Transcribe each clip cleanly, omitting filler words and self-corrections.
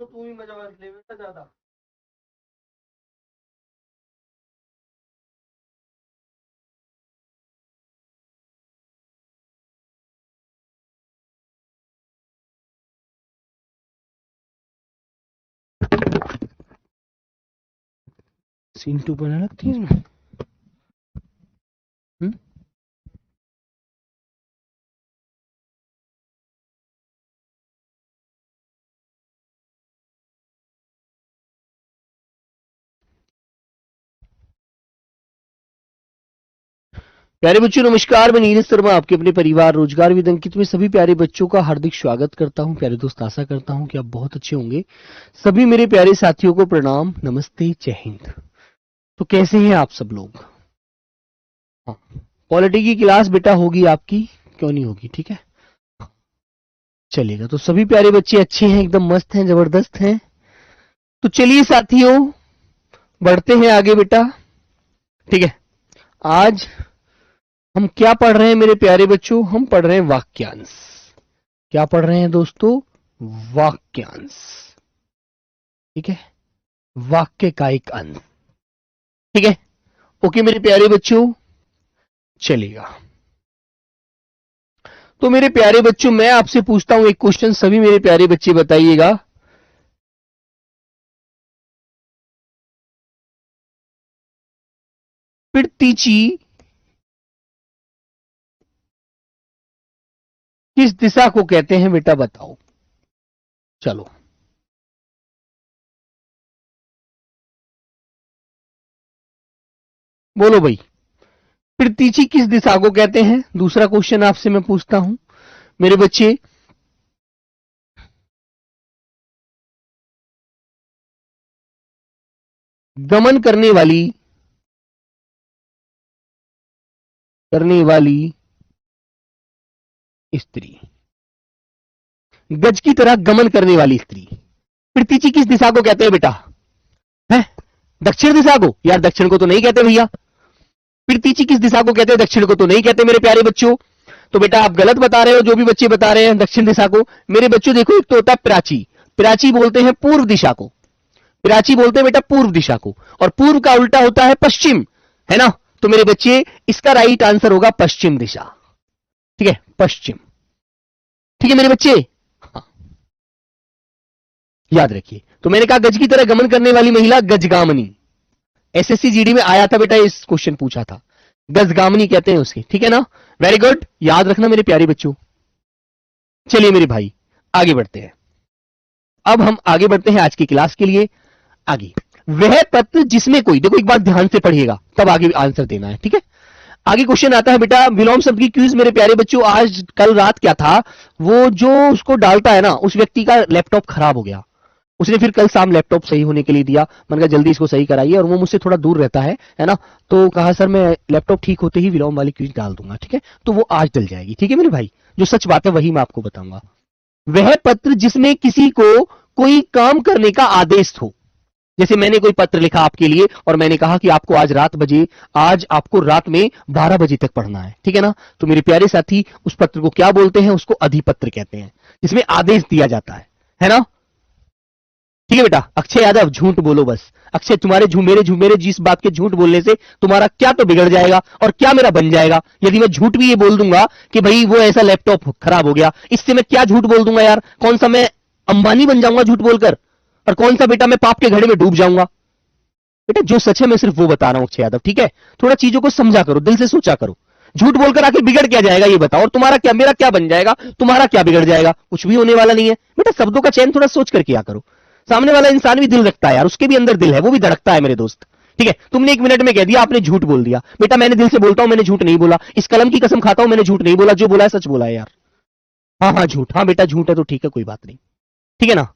तो तू ही मजा मत ले बेटा ज्यादा। सीन 2 बनने लगती है इसमें। प्यारे बच्चों नमस्कार, मैं नीरज शर्मा आपके अपने परिवार रोजगार विद अंकित में सभी प्यारे बच्चों का हार्दिक स्वागत करता हूं। प्यारे दोस्त, आशा करता हूं कि आप बहुत अच्छे होंगे। सभी मेरे प्यारे साथियों को प्रणाम, नमस्ते, जय हिंद। तो कैसे हैं आप सब लोग? हाँ, पॉलिटी की क्लास बेटा होगी आपकी, क्यों नहीं होगी, ठीक है, चलेगा। तो सभी प्यारे बच्चे अच्छे हैं, एकदम मस्त हैं, जबरदस्त हैं। तो चलिए साथियों, बढ़ते हैं आगे बेटा, ठीक है। आज हम क्या पढ़ रहे हैं मेरे प्यारे बच्चों? हम पढ़ रहे हैं वाक्यांश। क्या पढ़ रहे हैं दोस्तों? वाक्यांश, ठीक है, वाक्य का एक अंश, ठीक है। ओके मेरे प्यारे बच्चों, चलेगा। तो मेरे प्यारे बच्चों, मैं आपसे पूछता हूं एक क्वेश्चन, सभी मेरे प्यारे बच्चे बताइएगा। पृथ्वी किस दिशा को कहते हैं बेटा, बताओ। चलो, बोलो भाई, पृथ्वी किस दिशा को कहते हैं? दूसरा क्वेश्चन आपसे मैं पूछता हूं मेरे बच्चे, गमन करने वाली स्त्री, गज की तरह गमन करने वाली स्त्री, पृथ्वी किस दिशा को कहते हैं बेटा? है दक्षिण दिशा को? यार दक्षिण को तो नहीं कहते भैया। पृथ्वी किस दिशा को कहते हैं? दक्षिण को तो नहीं कहते मेरे प्यारे बच्चों। तो बेटा आप गलत बता रहे हो, जो भी बच्चे बता रहे हैं दक्षिण दिशा को। मेरे बच्चों देखो, एक तो होता है प्राची, प्राची बोलते हैं पूर्व दिशा को, प्राची बोलते हैं बेटा पूर्व दिशा को, और पूर्व का उल्टा होता है पश्चिम, है ना। तो मेरे बच्चे इसका राइट आंसर होगा पश्चिम दिशा, ठीक है, पश्चिम, ठीक है मेरे बच्चे। हाँ, याद रखिए। तो मैंने कहा गज की तरह गमन करने वाली महिला गजगामनी, एसएससी जीडी में आया था बेटा, इस क्वेश्चन पूछा था, गजगामनी कहते हैं उसके, ठीक है ना। वेरी गुड, याद रखना मेरे प्यारे बच्चों। चलिए मेरे भाई, आगे बढ़ते हैं। अब हम आगे बढ़ते हैं आज की क्लास के लिए। आगे, वह पत्र जिसमें कोई, देखो एक बार ध्यान से पढ़िएगा तब आगे आंसर देना है, ठीक है। आगे क्वेश्चन आता है बेटा, विलोम शब्द की क्यूज मेरे प्यारे बच्चों। आज कल रात क्या था, वो जो उसको डालता है ना, उस व्यक्ति का लैपटॉप खराब हो गया। उसने फिर कल शाम लैपटॉप सही होने के लिए दिया। मैंने कहा जल्दी इसको सही कराइए, और वो मुझसे थोड़ा दूर रहता है ना। तो कहा सर मैं लैपटॉप ठीक होते ही विलोम वाली क्यूज डाल दूंगा, ठीक है। तो वो आज डल जाएगी, ठीक है मेरे भाई। जो सच बात है वही मैं आपको बताऊंगा। वह पत्र जिसमें किसी को कोई काम करने का आदेश हो, जैसे मैंने कोई पत्र लिखा आपके लिए और मैंने कहा कि आपको आज आपको रात में 12 बजे तक पढ़ना है, ठीक है ना। तो मेरे प्यारे साथी, उस पत्र को क्या बोलते हैं? उसको अधिपत्र कहते हैं, जिसमें आदेश दिया जाता है ना। ठीक है बेटा। अक्षय यादव, झूठ बोलो बस। अक्षय, मेरे जिस बात के झूठ बोलने से तुम्हारा क्या तो बिगड़ जाएगा और क्या मेरा बन जाएगा। यदि मैं झूठ भी ये बोल दूंगा कि भाई वो ऐसा लैपटॉप खराब हो गया, इससे मैं क्या झूठ बोल दूंगा यार? कौन सा मैं अंबानी बन जाऊंगा झूठ बोलकर, और कौन सा बेटा मैं पाप के घड़े में डूब जाऊंगा? बेटा जो सच है मैं सिर्फ वो बता रहा हूं अक्षय यादव, ठीक है। थोड़ा चीजों को समझा करो, दिल से सोचा करो। झूठ बोलकर आके बिगड़ क्या जाएगा ये बताओ, और तुम्हारा क्या, मेरा क्या बन जाएगा, तुम्हारा क्या बिगड़ जाएगा? कुछ भी होने वाला नहीं है बेटा। शब्दों का चयन थोड़ा सोच कर किया करो। सामने वाला इंसान भी दिल रखता है यार, उसके भी अंदर दिल है, वो भी धड़कता है मेरे दोस्त, ठीक है। तुमने 1 मिनट में कह दिया आपने झूठ बोल दिया। बेटा मैंने दिल से बोलता हूं, मैंने झूठ नहीं बोला। इस कलम की कसम खाता हूं, मैंने झूठ नहीं बोला। जो बोला है सच बोला है यार। हाँ हाँ झूठ, हाँ बेटा झूठ है तो ठीक है, कोई बात नहीं, ठीक है ना।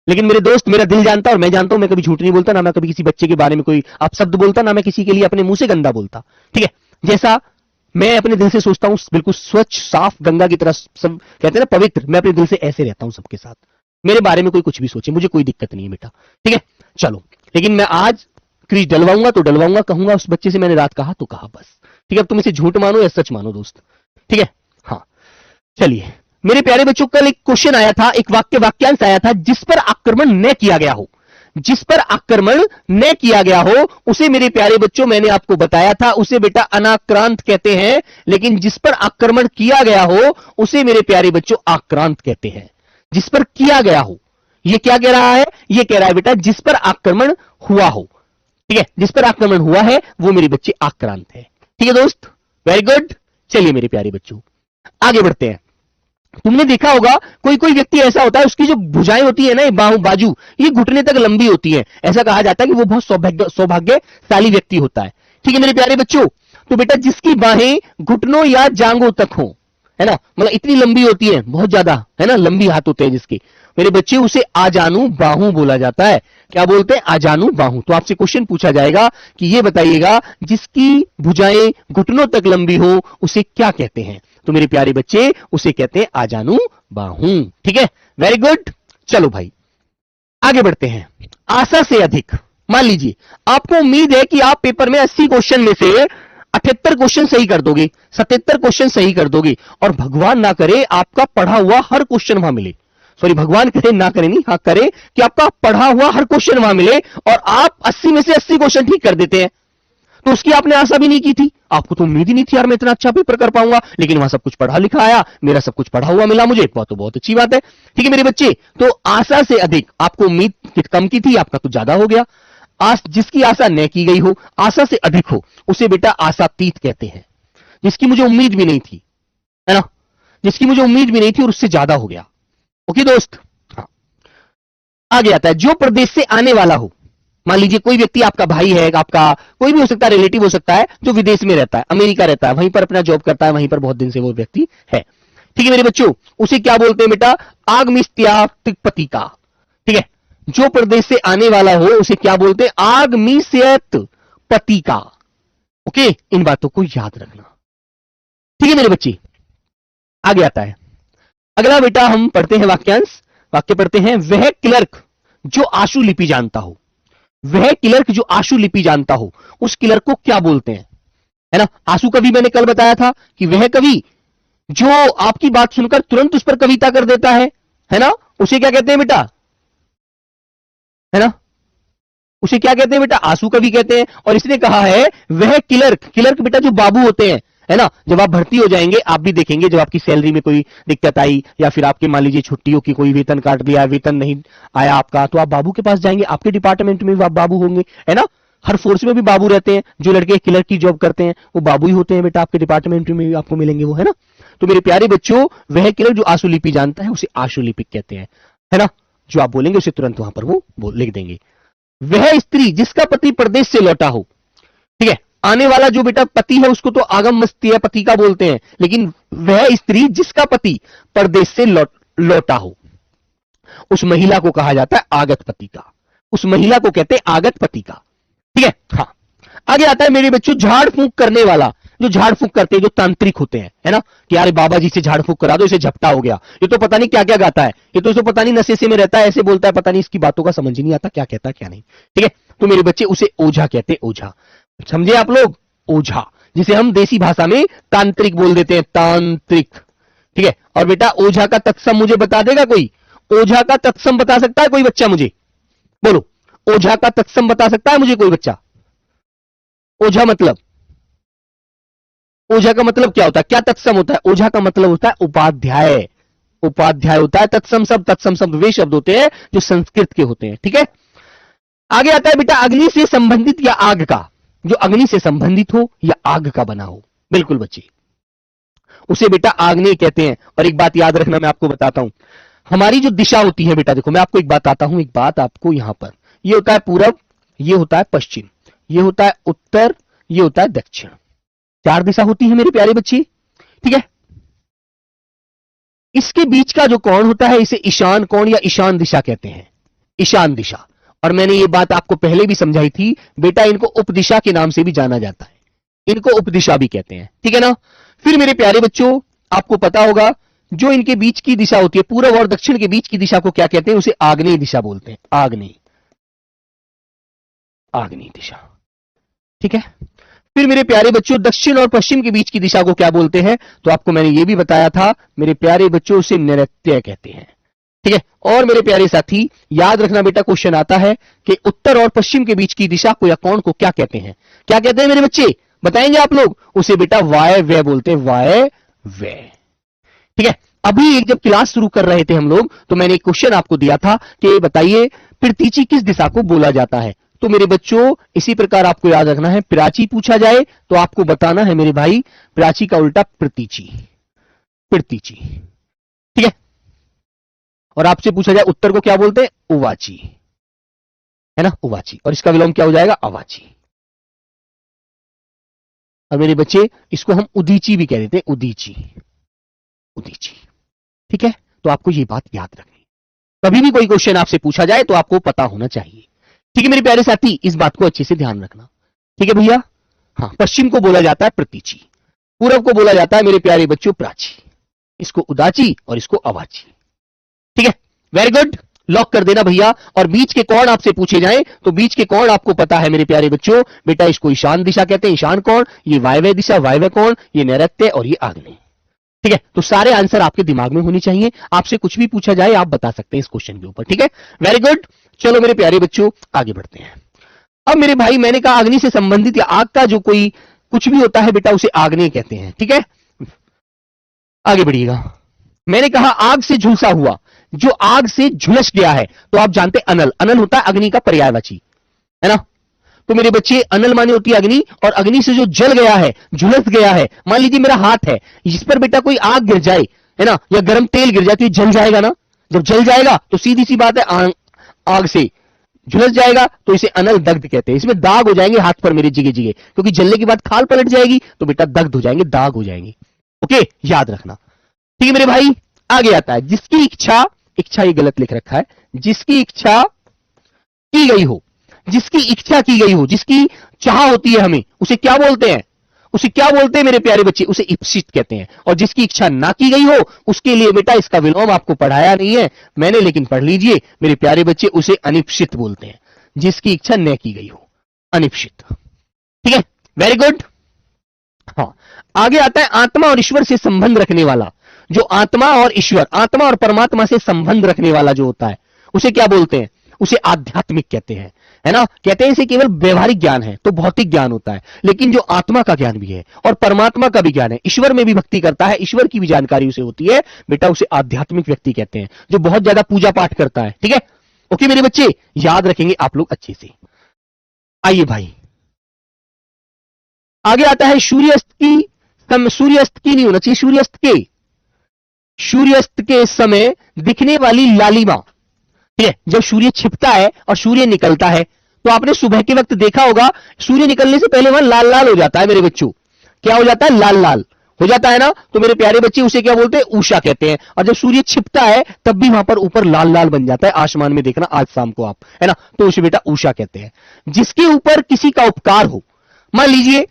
लेकिन मेरे दोस्त, मेरा दिल जानता है और मैं जानता हूं मैं कभी झूठ नहीं बोलता, ना मैं कभी किसी बच्चे के बारे में कोई अपशब्द बोलता, ना मैं किसी के लिए अपने मुंह से गंदा बोलता, ठीक है। जैसा मैं अपने दिल से सोचता हूं, बिल्कुल स्वच्छ साफ गंगा की तरह, सब कहते हैं ना पवित्र, मैं अपने दिल से ऐसे रहता हूं सबके साथ। मेरे बारे में कोई कुछ भी सोचे, मुझे कोई दिक्कत नहीं है बेटा, ठीक है। चलो, लेकिन मैं आज क्रीज डलवाऊंगा तो डलवाऊंगा, कहूंगा उस बच्चे से मैंने रात कहा तो कहा, बस, ठीक है। अब तुम इसे झूठ मानो या सच मानो दोस्त, ठीक है। हाँ, चलिए मेरे प्यारे बच्चों कल एक क्वेश्चन आया था, एक वाक्यांश आया था, जिस पर आक्रमण न किया गया हो, जिस पर आक्रमण न किया गया हो उसे मेरे प्यारे बच्चों मैंने आपको बताया था, उसे बेटा अनाक्रांत कहते हैं। लेकिन जिस पर आक्रमण किया गया हो उसे मेरे प्यारे बच्चों आक्रांत कहते हैं। जिस पर किया गया हो, यह क्या कह रहा है? यह कह रहा है बेटा जिस पर आक्रमण हुआ हो, ठीक है, जिस पर आक्रमण हुआ है वो मेरे बच्चे आक्रांत है। ठीक है दोस्त, वेरी गुड। चलिए मेरे प्यारे बच्चों आगे बढ़ते हैं। तुमने देखा होगा कोई कोई व्यक्ति ऐसा होता है, उसकी जो भुजाएं होती है ना, ये बाजू, ये घुटने तक लंबी होती है। ऐसा कहा जाता है कि वो बहुत सौभाग्यशाली व्यक्ति होता है। ठीक है मेरे प्यारे बच्चों, तो बेटा जिसकी बाहें घुटनों या जांघों तक हो, है ना, मतलब इतनी लंबी होती है, बहुत ज्यादा, है ना, लंबी हाथ होते हैं जिसके, मेरे बच्चे उसे आजानू बाहु बोला जाता है। क्या बोलते हैं? आजानू बाहु। तो आपसे क्वेश्चन पूछा जाएगा कि ये बताइएगा जिसकी भुजाएं घुटनों तक लंबी हो उसे क्या कहते हैं? तो मेरे प्यारे बच्चे उसे कहते हैं आजानू बाहु। ठीक है, वेरी गुड। चलो भाई आगे बढ़ते हैं। आशा से अधिक, मान लीजिए आपको उम्मीद है कि आप पेपर में 80 क्वेश्चन में से 78 क्वेश्चन सही कर दोगे, 77 क्वेश्चन सही कर दोगे, और भगवान ना करे आपका पढ़ा हुआ हर क्वेश्चन वहां मिले। सॉरी, भगवान करे ना करे नहीं, हाँ करे कि आपका पढ़ा हुआ हर क्वेश्चन वहां मिले और आप 80 में से 80 क्वेश्चन ठीक कर देते हैं। तो उसकी आपने आशा भी नहीं की थी, आपको तो उम्मीद ही नहीं थी यार मैं इतना अच्छा पेपर कर पाऊंगा, लेकिन वहां सब कुछ पढ़ा लिखा आया, मेरा सब कुछ पढ़ा हुआ मिला मुझे, तो बहुत अच्छी बात है। ठीक है मेरे बच्चे, तो आशा से अधिक, आपको उम्मीद कम की थी, आपका तो ज्यादा हो गया। जिसकी आशा न की गई हो, आशा से अधिक हो, उसे बेटा आशातीत कहते हैं। जिसकी मुझे उम्मीद भी नहीं थी, है ना, जिसकी मुझे उम्मीद भी नहीं थी और उससे ज्यादा हो गया। ओके दोस्त, हाँ। आगे आता है जो प्रदेश से आने वाला हो। मान लीजिए कोई व्यक्ति आपका भाई है, आपका कोई भी हो सकता है, रिलेटिव हो सकता है, जो विदेश में रहता है, अमेरिका रहता है, वहीं पर अपना जॉब करता है, वहीं पर बहुत दिन से वो व्यक्ति है। ठीक है मेरे बच्चों, उसे क्या बोलते हैं बेटा? आगमिस्त्यातिपति का। ठीक है, जो प्रदेश से आने वाला हो उसे क्या बोलते हैं? आगमिस्यत पति का। ओके, इन बातों को याद रखना। ठीक है मेरे बच्चे, आगे आता है अगला बेटा, हम पढ़ते हैं वाक्यांश। वाक्य पढ़ते हैं, वह क्लर्क जो आशु लिपि जानता हो, वह क्लर्क जो आशु लिपि जानता हो, उस क्लर्क को क्या बोलते हैं? है ना, आशु कवि मैंने कल बताया था कि वह कवि जो आपकी बात सुनकर तुरंत उस पर कविता कर देता है ना, उसे क्या कहते हैं बेटा? है ना, उसे क्या कहते हैं बेटा? आशु कवि कहते हैं। और इसने कहा है वह क्लर्क, क्लर्क बेटा जो बाबू होते हैं, है ना, जब आप भर्ती हो जाएंगे आप भी देखेंगे, जब आपकी सैलरी में कोई दिक्कत आई या फिर आपके मान लीजिए छुट्टियों की कोई वेतन काट दिया, वेतन नहीं आया आपका, तो आप बाबू के पास जाएंगे, आपके डिपार्टमेंट में भी आप बाबू होंगे, है ना, हर फोर्स में भी बाबू रहते हैं। जो लड़के क्लर्क की जॉब करते हैं वो बाबू ही होते हैं बेटा, आपके डिपार्टमेंट में भी आपको मिलेंगे वो, है ना। तो मेरे प्यारे बच्चों, वह क्लर्क जो आशुलिपि जानता है उसे आशुलिपिक कहते हैं, है ना। जो आप बोलेंगे उसे तुरंत वहां पर वो लिख देंगे। वह स्त्री जिसका पति प्रदेश से लौटा हो, ठीक है, आने वाला जो बेटा पति है उसको तो आगम मस्ती पति का बोलते हैं, लेकिन वह स्त्री जिसका पति प्रदेश से लौटा हो उस महिला को कहा जाता है आगत पति का, उस महिला को कहते हैं आगत पति का। ठीक है, हाँ। आगे आता है मेरे बच्चों झाड़ फूंक करने वाला, जो झाड़ फूंक करते हैं, जो तांत्रिक होते हैं, है ना, कि यार बाबा जी से झाड़ फूंक करा दो, इसे झपटा हो गया, ये तो पता नहीं क्या क्या गाता है, ये तो इसे पता नहीं नशे से में रहता है, ऐसे बोलता है, पता नहीं इसकी बातों का समझ ही नहीं आता क्या कहता है क्या नहीं। ठीक है, तो मेरे बच्चे उसे ओझा कहते हैं, ओझा, समझे आप लोग? ओझा, जिसे हम देसी भाषा में तांत्रिक बोल देते हैं, तांत्रिक। ठीक है, और बेटा ओझा का तत्सम मुझे बता देगा कोई? ओझा का तत्सम बता सकता है कोई बच्चा मुझे? बोलो, ओझा का तत्सम बता सकता है मुझे कोई बच्चा? ओझा मतलब, ओझा का मतलब क्या होता है? क्या तत्सम होता है? ओझा का मतलब होता है उपाध्याय, उपाध्याय होता है। तत्सम शब्द वे शब्द होते हैं जो संस्कृत के होते हैं। ठीक है, आगे आता है बेटा अग्नि से संबंधित या आग का, जो अग्नि से संबंधित हो या आग का बना हो। बिल्कुल बच्चे, उसे बेटा आग्नेय कहते हैं। और एक बात याद रखना, मैं आपको बताता हूं, हमारी जो दिशा होती है बेटा, देखो मैं आपको एक बात आता हूं, एक बात आपको यहां पर, ये होता है पूरब, ये होता है पश्चिम, ये होता है उत्तर, ये होता है दक्षिण, 4 दिशा होती है मेरे प्यारे बच्चे। ठीक है, इसके बीच का जो कोण होता है इसे ईशान कोण या ईशान दिशा कहते हैं, ईशान दिशा। और मैंने ये बात आपको पहले भी समझाई थी बेटा, इनको उपदिशा के नाम से भी जाना जाता है, इनको उपदिशा भी कहते हैं। ठीक है ना। फिर मेरे प्यारे बच्चों, आपको पता होगा जो इनके बीच की दिशा होती है, पूर्व और दक्षिण के बीच की दिशा को क्या कहते हैं? उसे आग्नेय दिशा बोलते हैं, आग्नेय, आग्नेय दिशा। ठीक है, फिर मेरे प्यारे बच्चों दक्षिण और पश्चिम के बीच की दिशा को क्या बोलते हैं? तो आपको मैंने यह भी बताया था मेरे प्यारे बच्चों, उसे नैऋत्य कहते हैं। ठीक है, और मेरे प्यारे साथी याद रखना बेटा, क्वेश्चन आता है कि उत्तर और पश्चिम के बीच की दिशा को या कोण को क्या कहते हैं? क्या कहते हैं मेरे बच्चे, बताएंगे आप लोग? उसे बेटा वायव्य बोलते हैं, वायव्य। ठीक है, अभी एक जब क्लास शुरू कर रहे थे हम लोग, तो मैंने एक क्वेश्चन आपको दिया था कि बताइए पृथ्वी किस दिशा को बोला जाता है? तो मेरे बच्चों इसी प्रकार आपको याद रखना है, प्राची पूछा जाए तो आपको बताना है मेरे भाई, प्राची का उल्टा प्रतीची, प्रतीची। ठीक है, और आपसे पूछा जाए उत्तर को क्या बोलते हैं? उवाची, है ना, उवाची, और इसका विलोम क्या हो जाएगा? अवाची। और मेरे बच्चे इसको हम उदीची भी कह देते हैं, उदीची, उदीची। ठीक है, तो आपको ये बात याद रखनी है, कभी भी कोई क्वेश्चन आपसे पूछा जाए तो आपको पता होना चाहिए। ठीक है मेरे प्यारे साथी, इस बात को अच्छे से ध्यान रखना। ठीक है भैया, हाँ, पश्चिम को बोला जाता है प्रतीची, पूरब को बोला जाता है मेरे प्यारे बच्चों प्राची, इसको उदाची और इसको अवाची। ठीक है, वेरी गुड, लॉक कर देना भैया। और बीच के कोण आपसे पूछे जाएं तो बीच के कोण आपको पता है मेरे प्यारे बच्चों, बेटा इसको ईशान दिशा कहते हैं, ईशान कोण, ये वायव्य दिशा, वायव्य कोण, ये नैऋत्य और ये आग्नेय। ठीक है, तो सारे आंसर आपके दिमाग में होने चाहिए, आपसे कुछ भी पूछा जाए आप बता सकते हैं इस क्वेश्चन के ऊपर। ठीक है, वेरी गुड, चलो मेरे प्यारे बच्चों आगे बढ़ते हैं। अब मेरे भाई मैंने कहा अग्नि से संबंधित या आग का जो कोई कुछ भी होता है बेटा उसे आग्नेय कहते हैं। ठीक है, आगे बढ़िएगा। मैंने कहा आग से झुलसा हुआ, जो आग से झुलस गया है, तो आप जानते हैं अनल, अनल होता है अग्नि का पर्यायवाची, है ना। तो मेरे बच्चे अनल माने होती है अग्नि, और अग्नि से जो जल गया है, झुलस गया है, मान लीजिए मेरा हाथ है, जिस पर बेटा कोई आग गिर जाए, है ना, या गर्म तेल गिर जाए तो ये जल जाएगा ना। जब जल जाएगा तो सीधी सी बात है आग से झुलस जाएगा तो इसे अनल दग्ध कहते हैं। इसमें दाग हो जाएंगे हाथ पर मेरे जिगे जिगे, क्योंकि जलने के बाद खाल पलट जाएगी तो बेटा दग्ध हो जाएंगे, दाग हो जाएंगे। ओके, याद रखना। ठीक है मेरे भाई, आगे आता है जिसकी इच्छा, इच्छा ये गलत लिख रखा है, जिसकी इच्छा की गई हो, जिसकी इच्छा की गई हो, जिसकी चाह होती है हमें, उसे क्या बोलते हैं? उसे क्या बोलते हैं मेरे प्यारे बच्चे? उसे इप्सित कहते हैं। और जिसकी इच्छा ना की गई हो उसके लिए बेटा इसका विलोम आपको पढ़ाया नहीं है मैंने, लेकिन पढ़ लीजिए मेरे प्यारे बच्चे, उसे अनिप्सित बोलते हैं, जिसकी इच्छा न की गई हो, अनिप्सित। ठीक है, वेरी गुड। हाँ, आगे आता है आत्मा और ईश्वर से संबंध रखने वाला, जो आत्मा और ईश्वर, आत्मा और परमात्मा से संबंध रखने वाला जो होता है उसे क्या बोलते हैं? उसे आध्यात्मिक कहते हैं, है ना। कहते हैं इसे केवल व्यवहारिक ज्ञान है तो भौतिक ज्ञान होता है, लेकिन जो आत्मा का ज्ञान भी है और परमात्मा का भी ज्ञान है, ईश्वर में भी भक्ति करता है, ईश्वर की भी जानकारी उसे होती है बेटा, उसे आध्यात्मिक व्यक्ति कहते हैं, जो बहुत ज्यादा पूजा पाठ करता है। ठीक है, ओके मेरे बच्चे, याद रखेंगे आप लोग अच्छे से। आइए भाई, आगे आता है सूर्यास्त की, सूर्यास्त की नहीं होना चाहिए, सूर्यास्त के समय दिखने वाली लालिमा। ठीक है, जब सूर्य छिपता है और सूर्य निकलता है तो आपने सुबह के वक्त देखा होगा, सूर्य निकलने से पहले वहां लाल लाल हो जाता है मेरे बच्चों, क्या हो जाता है? लाल लाल हो जाता है ना। तो मेरे प्यारे बच्चे उसे क्या बोलते हैं? उषा कहते हैं। और जब सूर्य छिपता है तब भी वहां पर ऊपर लाल लाल बन जाता है, आसमान में देखना आज शाम को आप, है ना, तो उसे बेटा उषा कहते हैं। जिसके ऊपर किसी का उपकार हो, मान लीजिए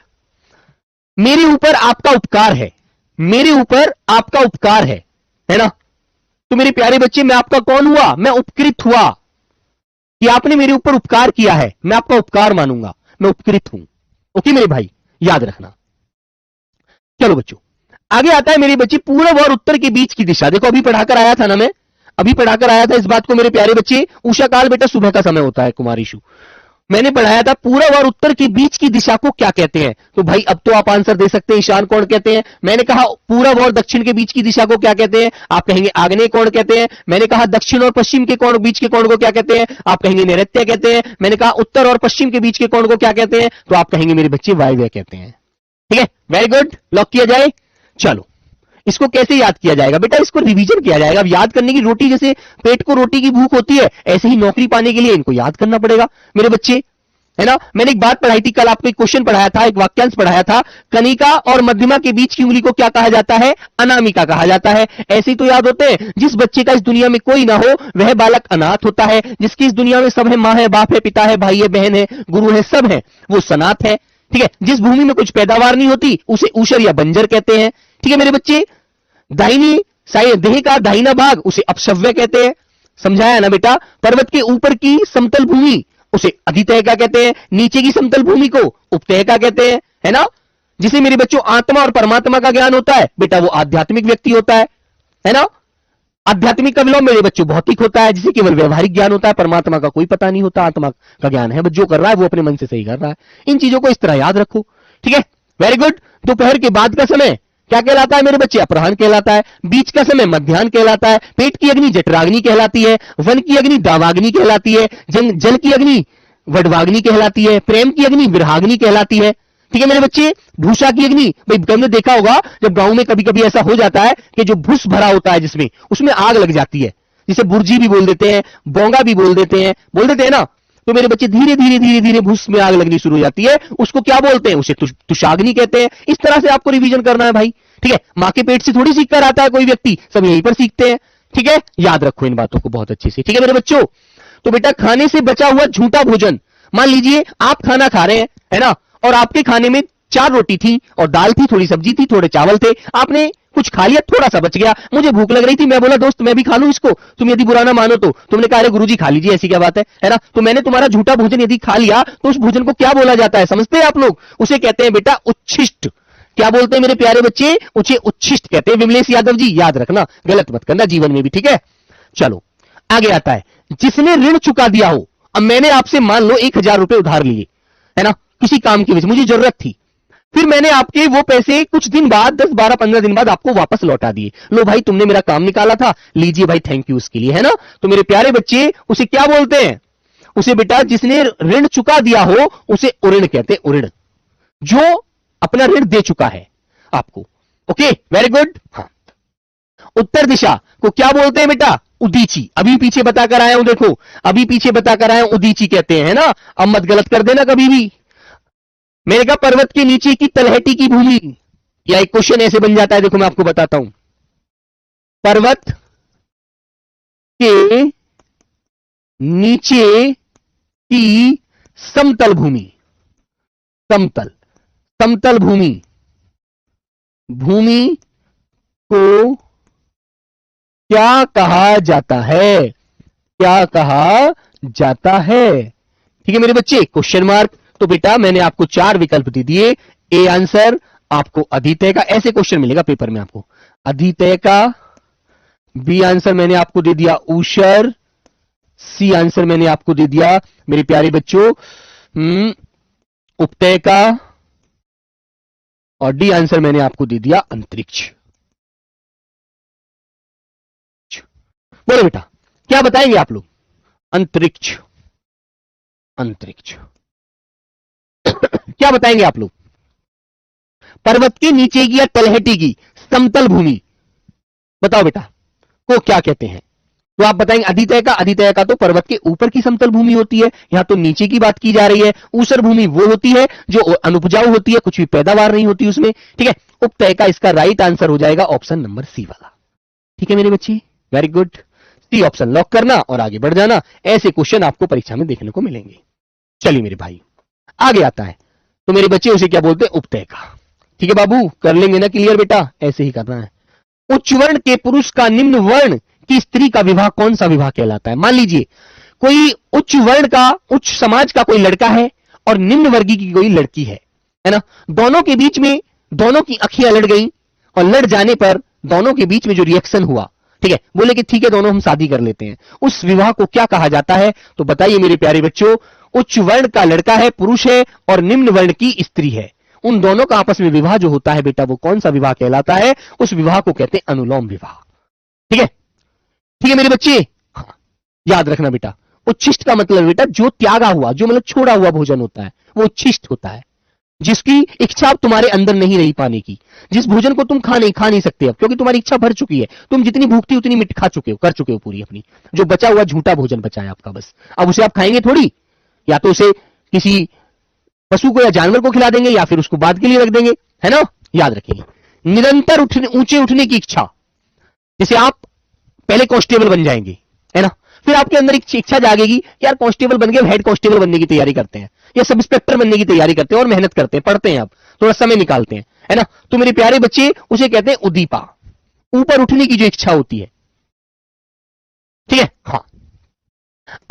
मेरे ऊपर आपका उपकार है, मेरे ऊपर आपका उपकार है ना, तो मेरे प्यारे बच्चे मैं आपका कौन हुआ? मैं उपकृत हुआ, कि आपने मेरे ऊपर उपकार किया है, मैं आपका उपकार मानूंगा, मैं उपकृत हूं। ओके मेरे भाई, याद रखना। चलो बच्चों, आगे आता है मेरे बच्चे पूर्व और उत्तर के बीच की दिशा। देखो अभी पढ़ाकर आया था ना, मैं अभी पढ़ाकर आया था इस बात को मेरे प्यारे बच्चे। उषा काल बेटा सुबह का समय होता है कुमारीशु, मैंने पढ़ाया था पूर्व और उत्तर के बीच की दिशा को क्या कहते हैं। तो भाई अब तो आप आंसर दे सकते हैं, ईशान कोण कहते हैं। मैंने कहा पूर्व और दक्षिण के बीच की दिशा को क्या कहते हैं? आप कहेंगे आग्नेय कोण कहते हैं। मैंने कहा दक्षिण और पश्चिम के कोण, बीच के कोण को क्या कहते हैं? आप कहेंगे नैऋत्य कहते हैं। मैंने कहा उत्तर और पश्चिम के बीच के कोण को क्या कहते हैं? तो आप कहेंगे मेरे बच्चे वायव्य कहते हैं। ठीक है, वेरी गुड, लॉक किया जाए। चलो इसको कैसे याद किया जाएगा बेटा? इसको रिवीजन किया जाएगा। अब याद करने की, रोटी जैसे पेट को रोटी की भूख होती है, ऐसे ही नौकरी पाने के लिए इनको याद करना पड़ेगा मेरे बच्चे, है ना। मैंने एक बात पढ़ाई थी कल, आपको एक क्वेश्चन पढ़ाया था, एक वाक्यांश पढ़ाया था, कनिका और मध्यमा के बीच की उंगली को क्या कहा जाता है? अनामिका कहा जाता है। ऐसे ही तो याद होते हैं, जिस बच्चे का इस दुनिया में कोई ना हो वह बालक अनाथ होता है, जिसकी इस दुनिया में सब है, मां है, बाप है, पिता है, भाई है, बहन है, गुरु है, सब है, वो सनाथ है। ठीक है, जिस भूमि में कुछ पैदावार नहीं होती उसे ऊषर या बंजर कहते हैं। ठीक है मेरे बच्चे, दाहिनी देह का दाहिना भाग उसे अपशव्य कहते हैं, समझाया ना बेटा। पर्वत के ऊपर की समतल भूमि उसे अधितहका कहते हैं, नीचे की समतल भूमि को उपतहका कहते हैं, है ना। जिसे मेरे बच्चों आत्मा और परमात्मा का ज्ञान होता है बेटा वो आध्यात्मिक व्यक्ति होता है ना। आध्यात्मिक का विलोम मेरे बच्चों भौतिक होता है, जिसे केवल व्यवहारिक ज्ञान होता है, परमात्मा का कोई पता नहीं होता, आत्मा का ज्ञान है, बस जो कर रहा है वो अपने मन से सही कर रहा है। इन चीजों को इस तरह याद रखो, ठीक है। Very good. दोपहर के बाद का समय क्या कहलाता है मेरे बच्चे? अपराह्न कहलाता है। बीच का समय मध्याह्न कहलाता है। पेट की अग्नि जठराग्नि कहलाती है। वन की अग्नि दावाग्नि कहलाती है। जल की अग्नि वडवाग्नि कहलाती है। प्रेम की अग्नि विरहाग्नि कहलाती है, ठीक है मेरे बच्चे। भूषा की अग्नि, भाई तुमने देखा होगा जब गांव में कभी कभी ऐसा हो जाता है कि जो भूस भरा होता है जिसमें, उसमें आग लग जाती है, जिसे बुर्जी भी बोल देते हैं, बोंगा भी बोल देते हैं ना। तो मेरे बच्चे धीरे धीरे धीरे धीरे भूस में आग लगनी शुरू हो जाती है, उसको क्या बोलते हैं? उसे तुषाग्नि कहते हैं। इस तरह से आपको रिवीजन करना है भाई, ठीक है। मां के पेट से थोड़ी सीख कर आता है कोई व्यक्ति, सब यहीं पर सीखते हैं, ठीक है। याद रखो इन बातों को बहुत अच्छे से, ठीक है मेरे बच्चों। तो बेटा खाने से बचा हुआ झूठा भोजन, मान लीजिए आप खाना खा रहे हैं, है ना, और आपके खाने में 4 रोटी थी और दाल थी, थोड़ी सब्जी थी, थोड़े चावल थे, आपने कुछ खा लिया, थोड़ा सा बच गया, मुझे भूख लग रही थी, मैं बोला दोस्त मैं भी खा लूं इसको, तुम यदि बुरा ना मानो तो। तुमने कहा अरे गुरुजी खा लीजिए, ऐसी क्या बात है ना। तो मैंने तुम्हारा झूठा भोजन यदि खा लिया तो उस भोजन को क्या बोला जाता है समझते हैं आप लोग? उसे कहते हैं बेटा उच्छिष्ट। क्या बोलते हैं मेरे प्यारे बच्चे? उसे उच्छिष्ट कहते हैं। विमलेश यादव जी याद रखना, गलत मत करना जीवन में भी, ठीक है। चलो आगे आता है, जिसने ऋण चुका दिया हो। अब मैंने आपसे मान लो 1000 रुपए उधार लिए, है ना, किसी काम की वजह से मुझे जरूरत थी, फिर मैंने आपके वो पैसे कुछ दिन बाद 10 12 15 दिन बाद आपको वापस लौटा दिए। लो भाई तुमने मेरा काम निकाला था, लीजिए भाई थैंक यू उसके लिए, है ना। तो मेरे प्यारे बच्चे उसे क्या बोलते हैं? उसे बेटा जिसने ऋण चुका दिया हो उसे उऋण कहते हैं, उऋण, जो अपना ऋण दे चुका है आपको। Okay very good. हाँ, उत्तर दिशा को क्या बोलते हैं बेटा? उदीची। अभी पीछे बताकर आया हूं, देखो अभी पीछे बताकर आया हूं, उदीची कहते हैं ना। अब मत गलत कर देना कभी भी। मैंने कहा पर्वत के नीचे की तलहटी की भूमि, या एक क्वेश्चन ऐसे बन जाता है, देखो मैं आपको बताता हूं। पर्वत के नीचे की समतल भूमि, समतल समतल भूमि, भूमि को क्या कहा जाता है? क्या कहा जाता है? ठीक है मेरे बच्चे, क्वेश्चन मार्क। तो बेटा मैंने आपको 4 विकल्प दे दिए। ए आंसर आपको अधीतय का, ऐसे क्वेश्चन मिलेगा पेपर में आपको, अधीतय का। बी आंसर मैंने आपको दे दिया ऊषर। सी आंसर मैंने आपको दे दिया मेरे प्यारे बच्चों उपतय का। और डी आंसर मैंने आपको दे दिया अंतरिक्ष। बोलो बेटा क्या बताएंगे आप लोग? अंतरिक्ष, अंतरिक्ष क्या बताएंगे आप लोग? पर्वत के नीचे की या तलहटी की समतल भूमि, बताओ बेटा को क्या कहते हैं? तो आप बताएंगे अधीतय का। अधीतय का तो पर्वत के ऊपर की समतल भूमि होती है, यहां तो नीचे की बात की जा रही है। ऊसर भूमि वो होती है जो अनुपजाऊ होती है, कुछ भी पैदावार नहीं होती उसमें, ठीक है। उपतय का इसका राइट आंसर हो जाएगा ऑप्शन नंबर सी वाला, ठीक है मेरे बच्चे, very good. C option lock करना और आगे बढ़ जाना। ऐसे क्वेश्चन आपको परीक्षा में देखने को मिलेंगे। चलिए मेरे भाई आगे आता है, तो मेरे बच्चे उसे क्या बोलते हैं? उपतय का। ठीक है बाबू, कर लेंगे ना क्लियर बेटा, ऐसे ही करना है। उच्च वर्ण के पुरुष का निम्न वर्ण की स्त्री का विवाह कौन सा विवाह कहलाता है? मान लीजिए कोई उच्च वर्ण का, उच्च समाज का कोई लड़का है और निम्न वर्गीय की कोई लड़की है ना। दोनों के बीच में दोनों की अखियां लड़ गई और लड़ जाने पर दोनों के बीच में जो रिएक्शन हुआ, ठीक है, बोले कि ठीक है दोनों हम शादी कर लेते हैं, उस विवाह को क्या कहा जाता है? तो बताइए मेरे प्यारे बच्चों। उच्च वर्ण का लड़का है, पुरुष है, और निम्न वर्ण की स्त्री है, उन दोनों का आपस में विवाह जो होता है बेटा वो कौन सा विवाह कहलाता है? उस विवाह को कहते हैं अनुलोम विवाह। ठीक है, ठीक है मेरे बच्चे। हाँ, याद रखना बेटा, उच्छिष्ट का मतलब बेटा जो त्यागा हुआ, जो मतलब छोड़ा हुआ भोजन होता है वो उच्छिष्ट होता है, जिसकी इच्छा तुम्हारे अंदर नहीं रही पाने की, जिस भोजन को तुम खा नहीं सकते अब, क्योंकि तुम्हारी इच्छा भर चुकी है, तुम जितनी भूख थी उतनी मिट खा चुके हो, कर चुके हो पूरी अपनी, जो बचा हुआ झूठा भोजन बचा है आपका बस। अब उसे आप खाएंगे थोड़ी, या तो उसे किसी पशु को या जानवर को खिला देंगे या फिर उसको बाद के लिए रख देंगे, है ना। याद रखेंगे, निरंतर ऊंचे उठने की इच्छा, जैसे आप पहले कांस्टेबल बन जाएंगे, है ना, फिर आपके अंदर एक इच्छा जागेगी यार कांस्टेबल बन गए, हेड कांस्टेबल बनने की तैयारी करते हैं या सब इंस्पेक्टर बनने की तैयारी करते हैं और मेहनत करते हैं, पढ़ते हैं, आप थोड़ा समय निकालते हैं, है ना। तो मेरे प्यारे बच्चे उसे कहते हैं उद्दीपा, ऊपर उठने की जो इच्छा होती है, ठीक है। हाँ,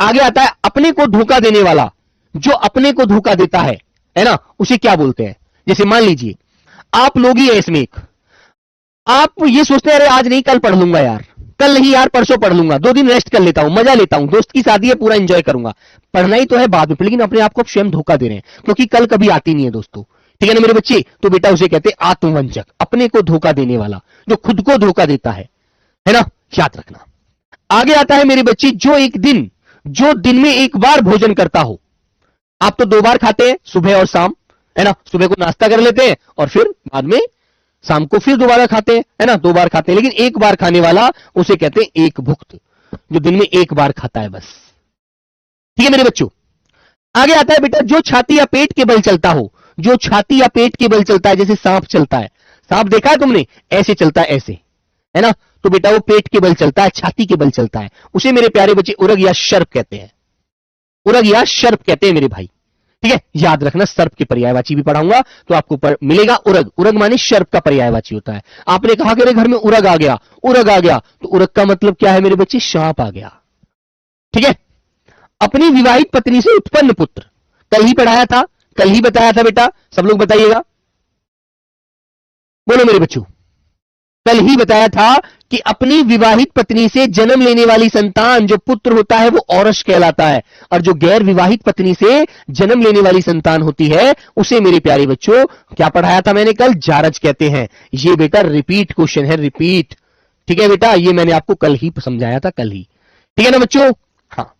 आगे आता है अपने को धोखा देने वाला, जो अपने को धोखा देता है ना, उसे क्या बोलते हैं? जैसे मान लीजिए आप लोग ही है इसमें एक, आप ये सोचते हैं अरे आज नहीं कल पढ़ लूंगा यार, कल नहीं यार परसों पढ़ लूंगा, 2 दिन रेस्ट कर लेता हूं, मजा लेता हूं, दोस्त की शादी है पूरा एंजॉय करूंगा। पढ़ना ही तो है बाद में, लेकिन अपने आप को स्वयं धोखा दे रहे हैं, क्योंकि कल कभी आती नहीं है दोस्तों। ठीक है ना मेरे बच्चे, तो बेटा उसे कहते हैं आत्मवंचक, अपने को धोखा देने वाला, जो खुद को धोखा देता है ना, याद रखना। आगे आता है मेरे बच्चे, जो दिन में एक बार भोजन करता हो। आप तो 2 बार खाते हैं, सुबह और शाम, है ना, सुबह को नाश्ता कर लेते हैं और फिर बाद में शाम को फिर दोबारा खाते हैं, है ना, 2 बार खाते हैं, लेकिन एक बार खाने वाला उसे कहते हैं एक भुक्त, जो दिन में एक बार खाता है बस। ठीक है मेरे बच्चों, आगे आता है बेटा, जो छाती या पेट के बल चलता हो, जो छाती या पेट के बल चलता है, जैसे सांप चलता है, सांप देखा है तुमने, ऐसे चलता है ऐसे, है ना, तो बेटा वो पेट के बल चलता है, छाती के बल चलता है, उसे मेरे प्यारे बच्चे उरग या सर्प कहते हैं, उरग या सर्प कहते हैं मेरे भाई। ठीक है, याद रखना, सर्प के पर्यायवाची भी पढ़ाऊंगा तो आपको मिलेगा उरग, उरग माने सर्प का पर्यायवाची होता है। आपने कहा कि घर में उरग आ गया, उरग आ गया, तो उरग का मतलब क्या है मेरे बच्चे, सांप आ गया। ठीक है, अपनी विवाहित पत्नी से उत्पन्न पुत्र, कल ही पढ़ाया था, कल ही बताया था बेटा, सब लोग बताइएगा, बोलो मेरे बच्चों, कल ही बताया था कि अपनी विवाहित पत्नी से जन्म लेने वाली संतान जो पुत्र होता है वो औरस कहलाता है, और जो गैर विवाहित पत्नी से जन्म लेने वाली संतान होती है उसे मेरे प्यारे बच्चों क्या पढ़ाया था मैंने कल, जारज कहते हैं। ये बेटा रिपीट क्वेश्चन है, रिपीट। ठीक है बेटा, ये मैंने आपको कल ही समझाया था, कल ही। ठीक है ना बच्चों, हाँ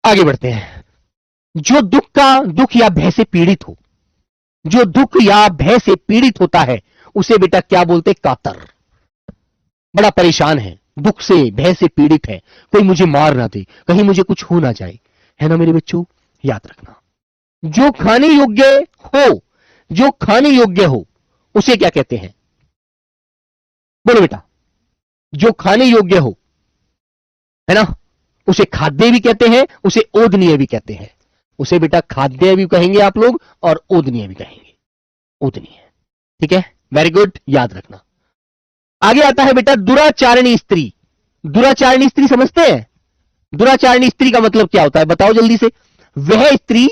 आगे बढ़ते हैं। जो दुख या भय से पीड़ित हो, जो दुख या भय से पीड़ित होता है उसे बेटा क्या बोलते, कातर। बड़ा परेशान है, दुख से भय से पीड़ित है, कोई मुझे मार ना दे, कहीं मुझे कुछ हो ना जाए, है ना मेरे बच्चों, याद रखना। जो खाने योग्य हो, जो खाने योग्य हो उसे क्या कहते हैं, बोलो बेटा, जो खाने योग्य हो, है ना, उसे खाद्य भी कहते हैं, उसे ओदनीय भी कहते हैं। उसे बेटा खाद्य भी कहेंगे आप लोग और ओदनीय भी कहेंगे, ओदनीय। ठीक है, वेरी गुड, याद रखना। आगे आता है बेटा दुराचारणी स्त्री। दुराचारणी स्त्री समझते हैं, दुराचारणी स्त्री का मतलब क्या होता है बताओ जल्दी से। वह स्त्री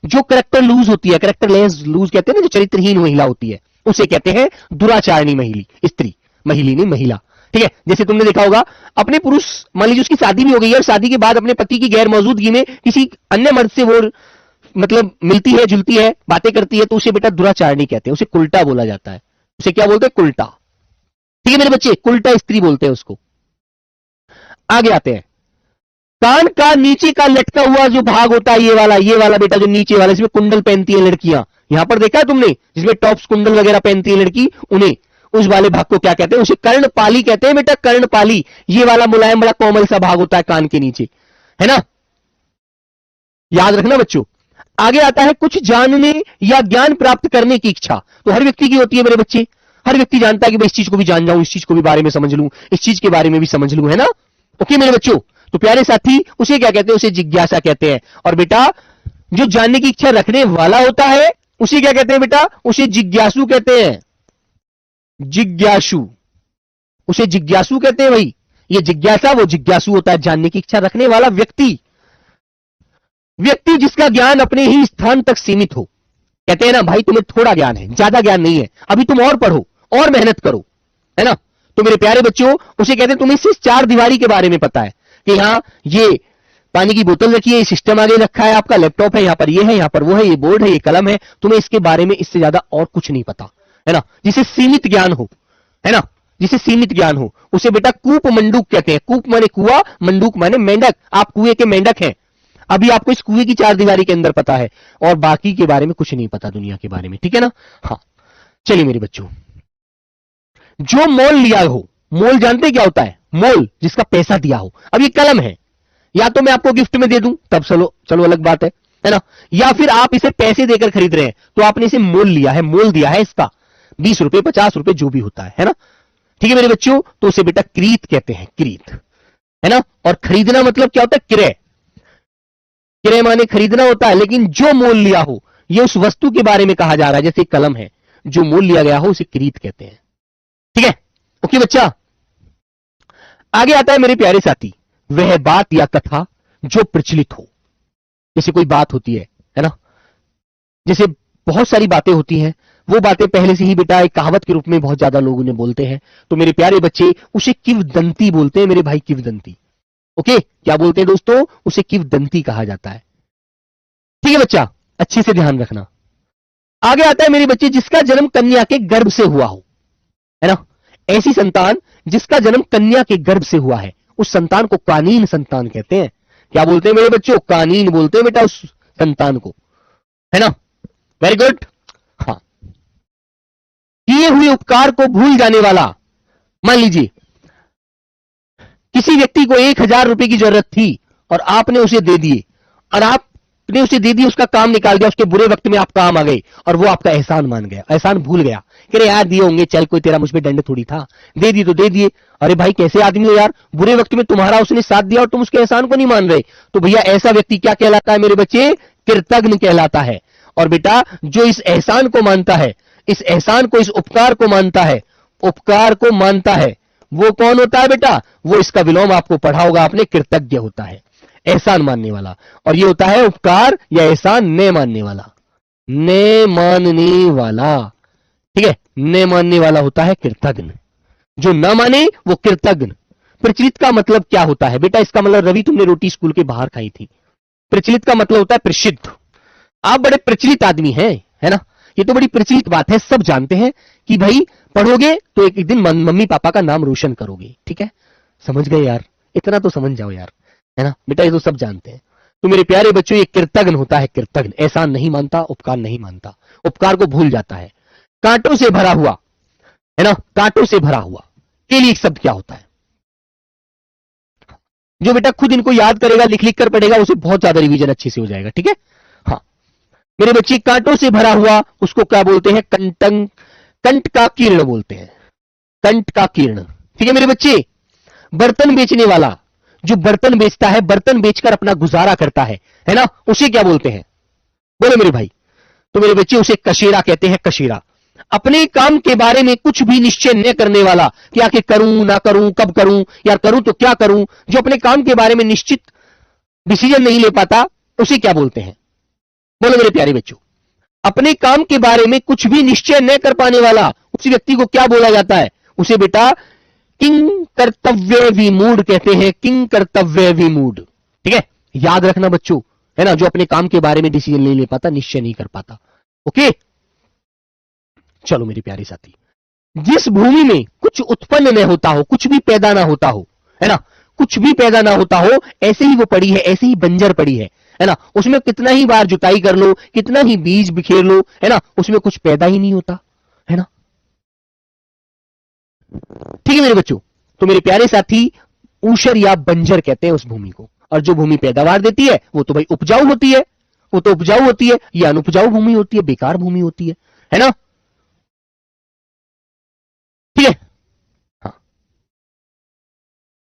जो करेक्टर लूज होती है, करेक्टर लूज कहते हैं ना, जो चरित्रहीन महिला होती है, उसे कहते हैं दुराचारणी महिली स्त्री, महिली नहीं महिला। ठीक है, जैसे तुमने देखा होगा अपने पुरुष, मान लीजिए उसकी शादी भी हो गई है और शादी के बाद अपने पति की गैर मौजूदगी में किसी अन्य मर्द से वो मतलब मिलती है, जुलती है, बातें करती है, तो उसे बेटा दुराचारणी कहते हैं, उसे कुल्टा बोला जाता है। उसे क्या बोलते हैं, कुल्टा। ठीक है मेरे बच्चे, कुल्टा स्त्री बोलते हैं उसको। आगे आते हैं, कान का नीचे का लटका हुआ जो भाग होता है, ये वाला बेटा जो नीचे वाला, इसमें कुंडल पहनती है लड़कियां, यहां पर देखा है तुमने, जिसमें टॉप्स कुंडल वगैरह पहनती है लड़की, उन्हें उस वाले भाग को क्या कहते हैं, उसे कर्णपाली कहते हैं बेटा, कर्णपाली। ये वाला मुलायम बड़ा कोमल सा भाग होता है कान के नीचे, है ना, याद रखना बच्चों। आगे आता है कुछ जानने या ज्ञान प्राप्त करने की इच्छा, तो हर व्यक्ति की होती है मेरे बच्चे, हर व्यक्ति जानता है कि भाई इस चीज को भी जान जाऊं, इस चीज को भी बारे में समझ लूं, इस चीज के बारे में भी समझ लूं, है ना। ओके मेरे बच्चों, तो प्यारे साथी उसे क्या कहते हैं, उसे जिज्ञासा कहते हैं। और बेटा जो जानने की इच्छा रखने वाला होता है उसे क्या कहते हैं बेटा, उसे जिज्ञासु कहते हैं, जिज्ञासु, उसे जिज्ञासु कहते हैं भाई। ये जिज्ञासा वो जिज्ञासु होता है, जानने की इच्छा रखने वाला व्यक्ति, व्यक्ति जिसका ज्ञान अपने ही स्थान तक सीमित हो। कहते हैं ना भाई तुम्हें थोड़ा ज्ञान है, ज्यादा ज्ञान नहीं है, अभी तुम और पढ़ो और मेहनत करो, है ना। तो मेरे प्यारे बच्चों उसे कहते हैं तुम्हें सिर्फ 4 दीवारी के बारे में पता है कि हाँ ये पानी की बोतल रखी है, ये सिस्टम आगे रखा है, आपका लैपटॉप है, यहां पर ये है, यहां पर वो है, ये बोर्ड है, ये कलम है, तुम्हें इसके बारे में इससे ज्यादा और कुछ नहीं पता, है ना। जिसे सीमित ज्ञान हो, है ना, जिसे सीमित ज्ञान हो उसे बेटा कूप मंडूक कहते हैं। कूप माने कुआ, मंडूक माने मेंढक, आप कुएं के मेंढक हैं। अभी आपको इस कुएं की 4 दीवारी के अंदर पता है और बाकी के बारे में कुछ नहीं पता दुनिया के बारे में, ठीक है ना। हाँ चलिए मेरे बच्चों, जो मोल लिया हो, मोल जानते क्या होता है, मोल जिसका पैसा दिया हो। अब ये कलम है, या तो मैं आपको गिफ्ट में दे दूं तब चलो अलग बात है ना, या फिर आप इसे पैसे देकर खरीद रहे हैं तो आपने इसे मोल लिया है, मोल दिया है इसका 20 रुपए 50 रुपए जो भी होता है ना। ठीक है मेरे बच्चों, तो उसे बेटा क्रीत कहते हैं, क्रीत, है ना। और खरीदना मतलब क्या होता है, क्रय, क्रय माने खरीदना होता है, लेकिन जो मोल लिया हो ये उस वस्तु के बारे में कहा जा रहा है, जैसे कलम है, जो मोल लिया गया हो उसे क्रीत कहते हैं। ठीक है, ओके बच्चा। आगे आता है मेरे प्यारे साथी, वह बात या कथा जो प्रचलित हो। जैसे कोई बात होती है ना, जैसे बहुत सारी बातें होती हैं, वो बातें पहले से ही बेटा एक कहावत के रूप में बहुत ज्यादा लोग उन्हें बोलते हैं। तो मेरे प्यारे बच्चे उसे किवदंती बोलते हैं मेरे भाई, किवदंती। ओके, क्या बोलते हैं दोस्तों? उसे किवदंती कहा जाता है। ठीक है बच्चा, अच्छे से ध्यान रखना। आगे आता है मेरे बच्चे, जिसका जन्म कन्या के गर्भ से हुआ हो, है ना, ऐसी संतान जिसका जन्म कन्या के गर्भ से हुआ है, उस संतान को कानीन संतान कहते हैं। क्या बोलते हैं मेरे बच्चों? कानीन बोलते हैं बेटा उस संतान को, है ना। Very good. हाँ, किए हुए उपकार को भूल जाने वाला। मान लीजिए किसी व्यक्ति को 1,000 रुपए की जरूरत थी और आपने उसे दे दिए, और आपने उसे दे दिए, उसका काम निकाल दिया, उसके बुरे वक्त में आप काम आ गए और वो आपका एहसान मान गया, एहसान भूल गया, कह रहे यार दिए होंगे, चल कोई तेरा मुझ पे दंड थोड़ी था, दे दिए तो दे दिए। अरे भाई कैसे आदमी हो यार, बुरे वक्त में तुम्हारा उसने साथ दिया और तुम उसके एहसान को नहीं मान रहे। तो भैया ऐसा व्यक्ति क्या कहलाता है मेरे बच्चे? कृतज्ञ कहलाता है। और बेटा जो इस एहसान को मानता है, इस एहसान को, इस उपकार को मानता है, उपकार को मानता है, वो कौन होता है बेटा? वो इसका विलोम आपको पढ़ा होगा आपने, कृतज्ञ होता है, एहसान मानने वाला। और ये होता है उपकार या एहसान न मानने वाला, न मानने वाला। ठीक है, न मानने वाला होता है कृतज्ञ, जो न माने वो कृतज्ञ। प्रचलित का मतलब क्या होता है बेटा? इसका मतलब रवि तुमने रोटी स्कूल के बाहर खाई थी। प्रचलित का मतलब होता है प्रसिद्ध। आप बड़े प्रचलित आदमी हैं, है ना, ये तो बड़ी प्रचलित बात है, सब जानते हैं कि भाई पढ़ोगे तो एक दिन मम्मी पापा का नाम रोशन करोगे। ठीक है, समझ गए यार, इतना तो समझ जाओ यार, है ना बेटा, ये तो सब जानते हैं। तो मेरे प्यारे बच्चों ये कृतज्ञ होता है, कृतज्ञ, एहसान नहीं मानता, उपकार नहीं मानता, उपकार को भूल जाता है। कांटों से भरा हुआ, है ना, कांटों से भरा हुआ के लिए एक शब्द क्या होता है? जो बेटा खुद इनको याद करेगा, लिख लिख कर पढ़ेगा, उसे बहुत ज्यादा रिवीजन अच्छे से हो जाएगा। ठीक है, हाँ मेरे बच्चे, कांटों से भरा हुआ उसको क्या बोलते हैं? कंटंग, कंट का कीर्ण बोलते हैं, कंट का कीर्ण। ठीक है मेरे बच्चे, बर्तन बेचने वाला, जो बर्तन बेचता है, बर्तन बेचकर अपना गुजारा करता है ना, उसे क्या बोलते हैं? बोलो मेरे भाई। तो मेरे बच्चे उसे कशेरा कहते हैं, कशेरा। अपने काम के बारे में कुछ भी निश्चय न करने वाला, कि आखिर करूं ना करूं, कब करूं, यार करूं तो क्या करूं, जो अपने काम के बारे में निश्चित डिसीजन नहीं ले पाता, उसे क्या बोलते हैं? बोलो मेरे प्यारे बच्चों, अपने काम के बारे में कुछ भी निश्चय न कर पाने वाला, उस व्यक्ति को क्या बोला जाता है? उसे बेटा किंग कर्तव्य विमूढ़ कहते हैं, किंग कर्तव्य विमूढ़। ठीक है, याद रखना बच्चों, है ना, जो अपने काम के बारे में डिसीजन नहीं ले पाता, निश्चय नहीं कर पाता। ओके, चलो मेरे प्यारे साथी, जिस भूमि में कुछ उत्पन्न न होता हो, कुछ भी पैदा ना होता हो, है ना, कुछ भी पैदा ना होता हो, ऐसे ही वो पड़ी है, ऐसे ही बंजर पड़ी है ना, उसमें कितना ही बार जुताई कर लो, कितना ही बीज बिखेर लो, है ना, उसमें कुछ पैदा ही नहीं होता, है ना। ठीक है मेरे बच्चों, तो मेरे प्यारे साथी ऊषर या बंजर कहते हैं उस भूमि को। और जो भूमि पैदावार देती है वो तो भाई उपजाऊ होती है, वो तो उपजाऊ होती है, या अनुपजाऊ भूमि होती है, बेकार भूमि होती है ना। ठीक है, हाँ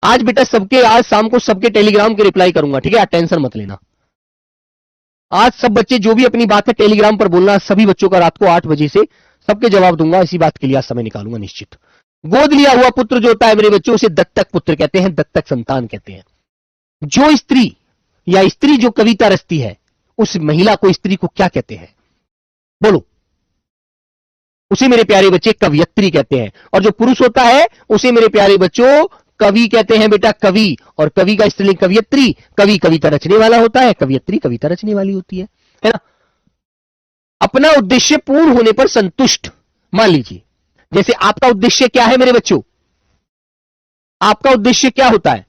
आज बेटा सबके, आज शाम को सबके टेलीग्राम के रिप्लाई करूंगा। ठीक है, आप टेंशन मत लेना। आज सब बच्चे जो भी अपनी बात है टेलीग्राम पर बोलना, सभी बच्चों का रात को 8 बजे से सबके जवाब दूंगा, इसी बात के लिए आज समय निकालूंगा निश्चित। गोद लिया हुआ पुत्र जो होता है मेरे बच्चों, उसे दत्तक पुत्र कहते हैं, दत्तक संतान कहते हैं। जो स्त्री या स्त्री जो कविता रचती है, उस महिला को, स्त्री को क्या कहते हैं? बोलो। उसे मेरे प्यारे बच्चे कवियत्री कहते हैं। और जो पुरुष होता है उसे मेरे प्यारे बच्चों कवि कहते हैं बेटा, कवि। और कवि का स्त्रीलिंग कवियत्री, कवि कविता रचने वाला होता है, कवियत्री कविता रचने वाली होती है ना। अपना उद्देश्य पूर्ण होने पर संतुष्ट। मान लीजिए जैसे आपका उद्देश्य क्या है मेरे बच्चों? आपका उद्देश्य क्या होता है?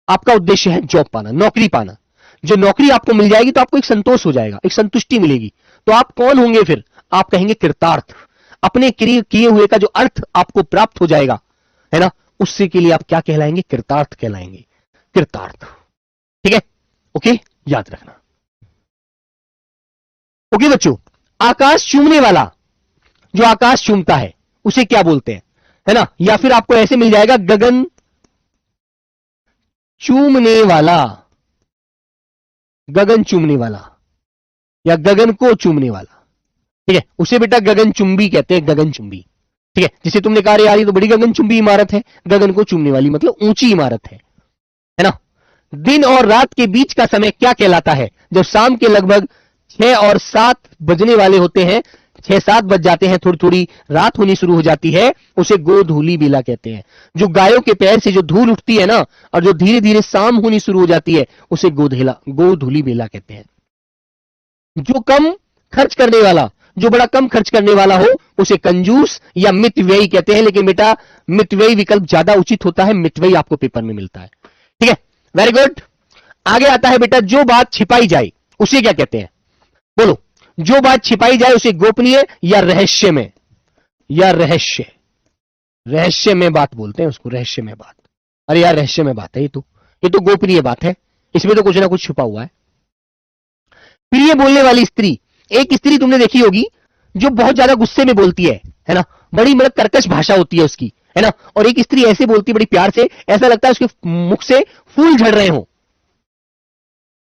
आपका उद्देश्य है जॉब पाना, नौकरी पाना। जो नौकरी आपको मिल जाएगी तो आपको एक संतोष हो जाएगा, एक संतुष्टि मिलेगी। तो आप कौन होंगे फिर? आप कहेंगे कृतार्थ। अपने किए हुए का जो अर्थ आपको प्राप्त हो जाएगा, है ना, उससे के लिए आप क्या कहलाएंगे? कृतार्थ कहलाएंगे, कृतार्थ। ठीक है, ओके, याद रखना। ओके बच्चों, आकाश चूमने वाला, जो आकाश चूमता है उसे क्या बोलते हैं? है ना, या फिर आपको ऐसे मिल जाएगा गगन चूमने वाला, गगन चूमने वाला या गगन को चूमने वाला। ठीक है, उसे बेटा गगन चुंबी कहते हैं, गगन चुंबी। ठीक है, जिसे तुमने कहा यार ये तो बड़ी गगन चुंबी इमारत है, गगन को चूमने वाली मतलब ऊंची इमारत है ना। दिन और रात के बीच का समय क्या कहलाता है? जब शाम के लगभग 6 और 7 बजने वाले होते हैं, 6-7 बज जाते हैं, थोड़ी थोड़ी रात होनी शुरू हो जाती है, उसे गोधूली बेला कहते हैं। जो गायों के पैर से जो धूल उठती है ना, और जो धीरे धीरे शाम होनी शुरू हो जाती है, उसे गोधूली बेला कहते हैं। जो कम खर्च करने वाला, जो बड़ा कम खर्च करने वाला हो, उसे कंजूस या मितव्ययी कहते हैं। लेकिन बेटा मितव्ययी विकल्प ज्यादा उचित होता है, मितव्ययी आपको पेपर में मिलता है। ठीक है, वेरी गुड। आगे आता है बेटा, जो बात छिपाई जाए उसे क्या कहते हैं? बोलो, जो बात छिपाई जाए उसे गोपनीय या रहस्य में, या रहस्य में बात बोलते हैं उसको, रहस्य में बात। अरे यार रहस्य में बात है ये तो गोपनीय बात है, इसमें तो कुछ ना कुछ छुपा हुआ है। प्रिय बोलने वाली स्त्री, एक स्त्री तुमने देखी होगी जो बहुत ज्यादा गुस्से में बोलती है ना, बड़ी मतलब कर्कश भाषा होती है उसकी, है ना। और एक स्त्री ऐसे बोलती है बड़ी प्यार से, ऐसा लगता है उसके मुख से फूल झड़ रहे हो,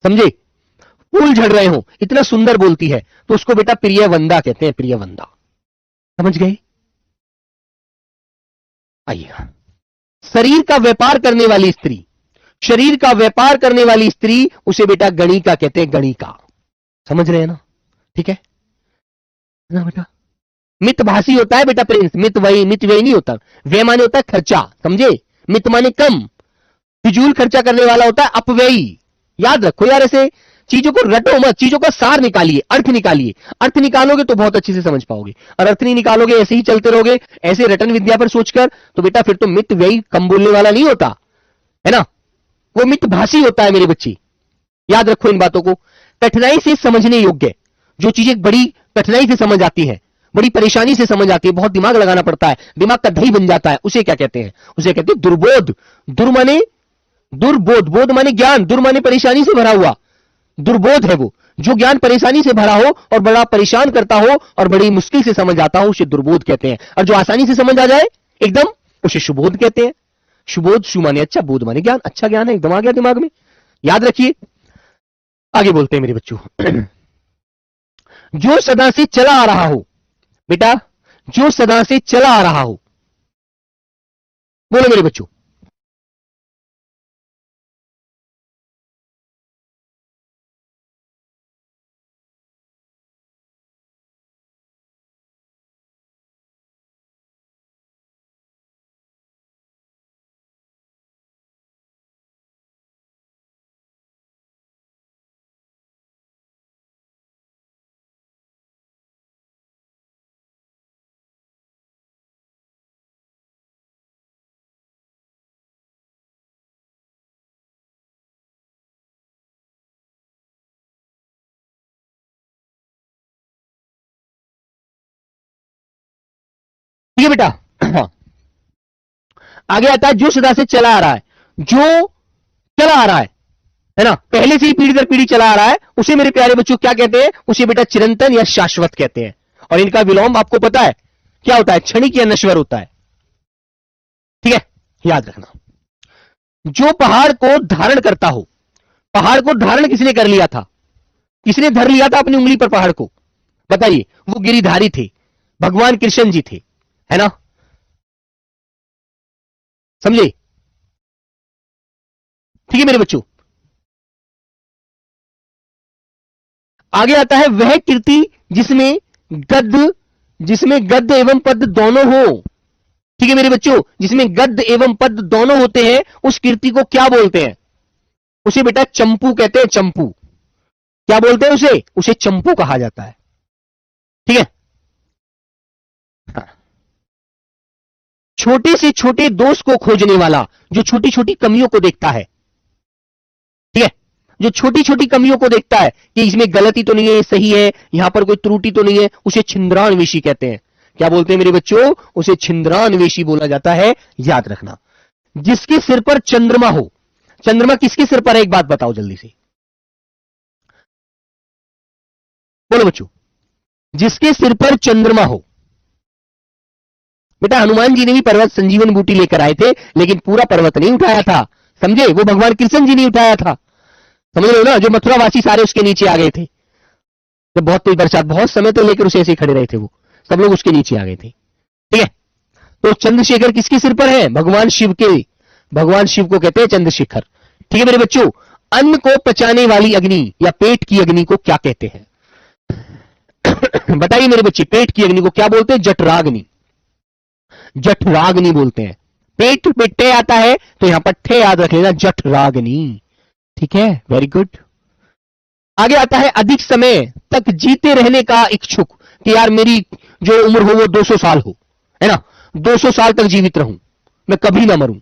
समझे, फूल झड़ रहे हो, इतना सुंदर बोलती है, तो उसको बेटा प्रियवंदा कहते हैं, प्रियवंदा। समझ गए? आइए, शरीर का व्यापार करने वाली स्त्री, शरीर का व्यापार करने वाली स्त्री, उसे बेटा गणिका कहते हैं, गणिका। समझ रहे हैं ना? ठीक है ना बेटा। मितभाषी होता है बेटा प्रिंस, मितव्ययी नहीं होता। व्यय माने होता है खर्चा, समझे, मित माने कम, फिजूल खर्चा करने वाला होता है अपव्ययी। याद रखो यार, ऐसे चीजों को रटो मत, चीजों का सार निकालिए, अर्थ निकालिए। अर्थ निकालोगे तो बहुत अच्छे से समझ पाओगे, और अर्थ नहीं निकालोगे, ऐसे ही चलते रहोगे ऐसे रटन विद्या पर सोचकर, तो बेटा फिर तो मितव्ययी कम बोलने वाला नहीं होता है ना, वो मितभाषी होता है मेरे बच्चे। याद रखो इन बातों को। कठिनाई से समझने योग्य, जो चीजें बड़ी कठिनाई से समझ आती है, बड़ी परेशानी से समझ आती है, बहुत दिमाग लगाना पड़ता है, दिमाग का दही बन जाता है, उसे क्या कहते हैं? उसे कहते हैं दुर्बोध। दुर माने दुर्बोध, बोध माने ज्ञान, दुर माने परेशानी से भरा हुआ, दुर्बोध है वो जो ज्ञान परेशानी से भरा हो और बड़ा परेशान करता हो और बड़ी मुश्किल से समझ आता हो, उसे दुर्बोध कहते हैं। और जो आसानी से समझ आ जाए एकदम, उसे सुबोध कहते हैं। सुबोध, सु माने अच्छा, बोध माने ज्ञान, अच्छा ज्ञान है, एकदम आ गया दिमाग में, याद रखिए। आगे बोलते हैं मेरे बच्चों। जो सदा से चला आ रहा हो, बेटा जो सदा से चला आ रहा हो, बोलो मेरे बच्चों। ठीक है बेटा। हाँ, आगे आता है जो सदा से चला आ रहा है, जो चला आ रहा है ना, पहले से ही पीढ़ी दर पीढ़ी चला आ रहा है, उसे मेरे प्यारे बच्चों क्या कहते हैं? उसे बेटा चिरंतन या शाश्वत कहते हैं। और इनका विलोम आपको पता है क्या होता है? क्षणिक या नश्वर होता है। ठीक है, याद रखना। जो पहाड़ को धारण करता हो, पहाड़ को धारण किसने कर लिया था? किसने धर लिया था अपनी उंगली पर पहाड़ को? बताइए। वो गिरिधारी थे, भगवान कृष्ण जी थे, है ना, समझे? ठीक है मेरे बच्चों। आगे आता है वह कीर्ति जिसमें गद्य एवं पद दोनों हो। ठीक है मेरे बच्चों, जिसमें गद्य एवं पद दोनों होते हैं, उस कीर्ति को क्या बोलते हैं? उसे बेटा चंपू कहते हैं, चंपू। क्या बोलते हैं उसे? उसे चंपू कहा जाता है। ठीक है। हाँ। छोटे से छोटे दोष को खोजने वाला, जो छोटी छोटी कमियों को देखता है, ठीक है, जो छोटी छोटी कमियों को देखता है कि इसमें गलती तो नहीं है, सही है, यहां पर कोई त्रुटि तो नहीं है, उसे छिंद्रान्वेषी कहते हैं। क्या बोलते हैं मेरे बच्चों? उसे छिंद्रान्वेषी बोला जाता है, याद रखना। जिसके सिर पर चंद्रमा हो, चंद्रमा किसके सिर पर है? एक बात बताओ जल्दी से, बोलो बच्चों। जिसके सिर पर चंद्रमा हो, बेटा हनुमान जी ने भी पर्वत संजीवन बूटी लेकर आए थे, लेकिन पूरा पर्वत नहीं उठाया था, समझे, वो भगवान कृष्ण जी ने उठाया था, समझ रहे हो ना। जो मथुरावासी सारे उसके नीचे आ गए थे, जब बहुत तेज बरसात, बहुत समय तो लेकर उसे ऐसे ही खड़े रहे थे, वो सब लोग उसके नीचे आ गए थे। ठीक है, तो चंद्रशेखर किसके सिर पर है? भगवान शिव के, भगवान शिव को कहते हैं चंद्रशेखर। ठीक है मेरे बच्चों। अन्न को पचाने वाली अग्नि या पेट की अग्नि को क्या कहते हैं? बताइए मेरे बच्चे, पेट की अग्नि को क्या बोलते हैं? जठराग्नि। जठराग्नि बोलते हैं। पेट पे टे आता है तो यहां पर ठे याद रख लेना, जठराग्नि। ठीक है, वेरी गुड। आगे आता है अधिक समय तक जीते रहने का इच्छुक, कि यार मेरी जो उम्र हो वो 200 साल हो, है ना, 200 साल तक जीवित रहूं, मैं कभी ना मरूं।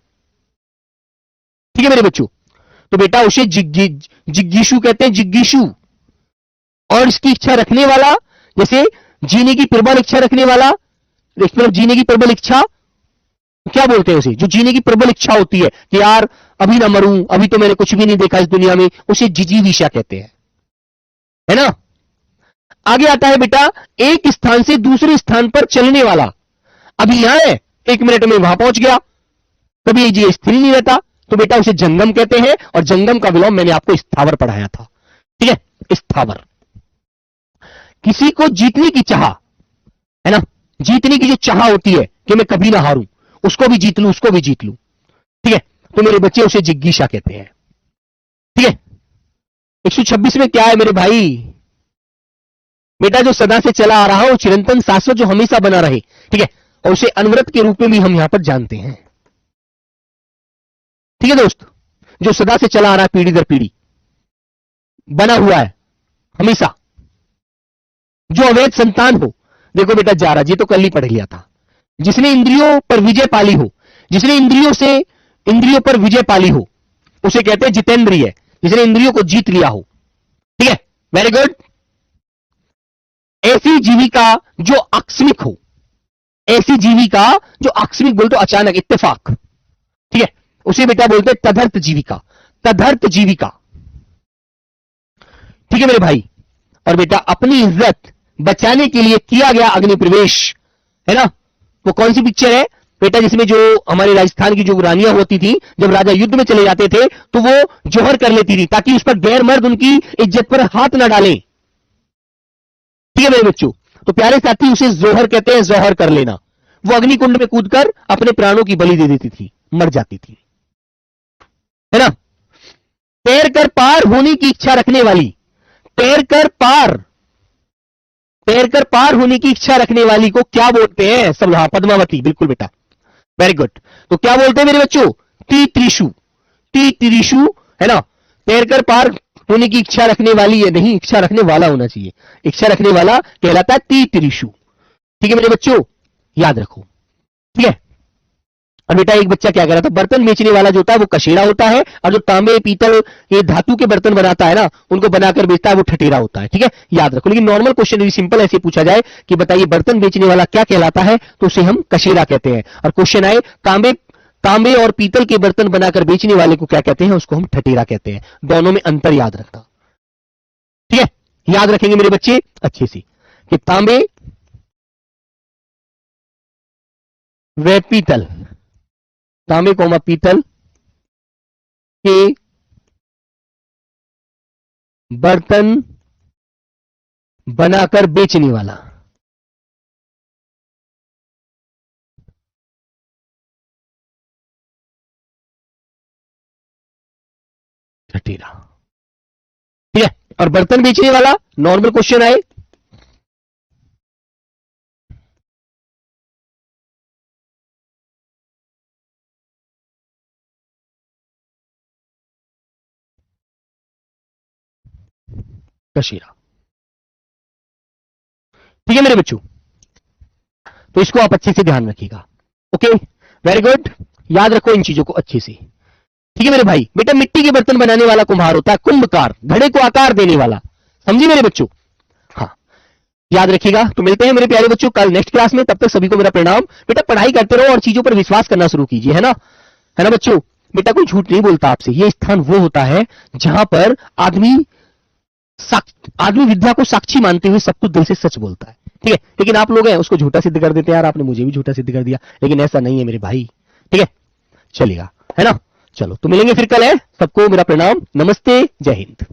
ठीक है मेरे बच्चों, तो बेटा उसे जिज्ञासु कहते हैं, जिज्ञासु। और इसकी इच्छा रखने वाला, जैसे जीने की प्रबल इच्छा रखने वाला, मतलब जीने की प्रबल इच्छा क्या बोलते हैं उसे? जो जीने की प्रबल इच्छा होती है कि यार अभी ना मरूं, अभी तो मैंने कुछ भी नहीं देखा इस दुनिया में, उसे जिजीविषा कहते हैं, है ना। आगे आता है बेटा एक स्थान से दूसरे स्थान पर चलने वाला। अभी यहां है, 1 मिनट में वहां पहुंच गया, कभी ये स्थिर नहीं रहता, तो बेटा उसे जंगम कहते हैं। और जंगम का विलोम मैंने आपको स्थावर पढ़ाया था। ठीक है, स्थावर। किसी को जीतने की चाह, है ना, जीतने की जो चाह होती है कि मैं कभी ना हारूं, उसको भी जीत लूं, उसको भी जीत लूं। ठीक है, तो मेरे बच्चे उसे जिज्ञासा कहते हैं। ठीक है, 126 में क्या है मेरे भाई? बेटा जो सदा से चला आ रहा हो, चिरंतन शाश्वत, जो हमेशा बना रहे। ठीक है, और उसे अनवरत के रूप में भी हम यहां पर जानते हैं। ठीक है दोस्त, जो सदा से चला आ रहा है, पीढ़ी दर पीढ़ी बना हुआ है हमेशा, जो अवैध संतान हो। देखो बेटा जा रहा, ये तो कल ही पढ़ लिया था। जिसने इंद्रियों पर विजय पाली हो, जिसने इंद्रियों पर विजय पाली हो, उसे कहते हैं जितेंद्रिय, जिसने इंद्रियों को जीत लिया हो। ठीक है, वेरी गुड। ऐसी जीविका जो आकस्मिक हो, ऐसी जीविका जो आकस्मिक बोलते अचानक, इत्तेफाक। ठीक है, उसे बेटा बोलते हैं तदर्थ जीविका, तदर्थ जीविका। ठीक है मेरे भाई। और बेटा अपनी इज्जत बचाने के लिए किया गया अग्नि प्रवेश, है ना। वो कौन सी पिक्चर है बेटा? जिसमें जो हमारे राजस्थान की जो रानियां होती थी, जब राजा युद्ध में चले जाते थे तो वो जोहर कर लेती थी, ताकि उस पर गैर मर्द उनकी इज्जत पर हाथ ना डालें। ठीक है मेरे बच्चों, तो प्यारे साथी उसे जोहर कहते हैं, जोहर कर लेना। वो अग्निकुंड में कूदकर अपने प्राणों की बलि दे देती थी, मर जाती थी, है ना। तैर कर पार होने की इच्छा रखने वाली, तैर कर पार होने की इच्छा रखने वाली को क्या बोलते हैं? सब, हाँ, पद्मावती, बिल्कुल बेटा, वेरी गुड। तो क्या बोलते हैं मेरे बच्चों? टी त्रिशु, टी त्रिशु, है ना। तैर कर पार होने की इच्छा रखने वाली है, नहीं, इच्छा रखने वाला होना चाहिए, इच्छा रखने वाला कहलाता है टी त्रिशु। ठीक है मेरे बच्चों, याद रखो। ठीक है, और बेटा एक बच्चा क्या कर रहा था, बर्तन बेचने वाला जो होता है वो कशेड़ा होता है, और जो तांबे पीतल ये धातु के बर्तन बनाता है ना, उनको बनाकर बेचता है, वो ठठेरा होता है। ठीक है, याद रखो। लेकिन नॉर्मल क्वेश्चन सिंपल ऐसे पूछा जाए कि बताइए बर्तन बेचने वाला क्या कहलाता है, तो उसे हम कशेड़ा कहते हैं। और क्वेश्चन आए तांबे और पीतल के बर्तन बनाकर बेचने वाले को क्या कहते हैं, उसको हम ठठेरा कहते हैं। दोनों में अंतर याद रखना। ठीक है, याद रखेंगे मेरे बच्चे अच्छे से कि तांबे व पीतल, तांबे कोमा पीतल के बर्तन बनाकर बेचने वाला ठठेरा। ठीक है, और बर्तन बेचने वाला, नॉर्मल क्वेश्चन आए, कशेरा। ठीक है मेरे बच्चों, तो इसको आप अच्छे से ध्यान रखिएगा। ओके, वेरी गुड, याद रखो इन चीजों को अच्छे से। ठीक है मेरे भाई। बेटा मिट्टी के बर्तन बनाने वाला कुम्हार होता है कुंभकार, घड़े को आकार देने वाला, समझिए मेरे बच्चों। हाँ, याद रखिएगा। तो मिलते हैं मेरे प्यारे बच्चों कल नेक्स्ट क्लास में, तब तक सभी को मेरा प्रणाम। बेटा पढ़ाई करते रहो और चीजों पर विश्वास करना शुरू कीजिए, है ना बच्चों। बेटा कोई झूठ नहीं बोलता आपसे, ये स्थान वो होता है जहां पर आदमी विद्या को साक्षी मानते हुए सब कुछ दिल से सच बोलता है। ठीक है, लेकिन आप लोग हैं उसको झूठा सिद्ध कर देते हैं, यार आपने मुझे भी झूठा सिद्ध कर दिया, लेकिन ऐसा नहीं है मेरे भाई। ठीक है, चलेगा, है ना। चलो तो मिलेंगे फिर कल, है। सबको मेरा प्रणाम, नमस्ते, जय हिंद।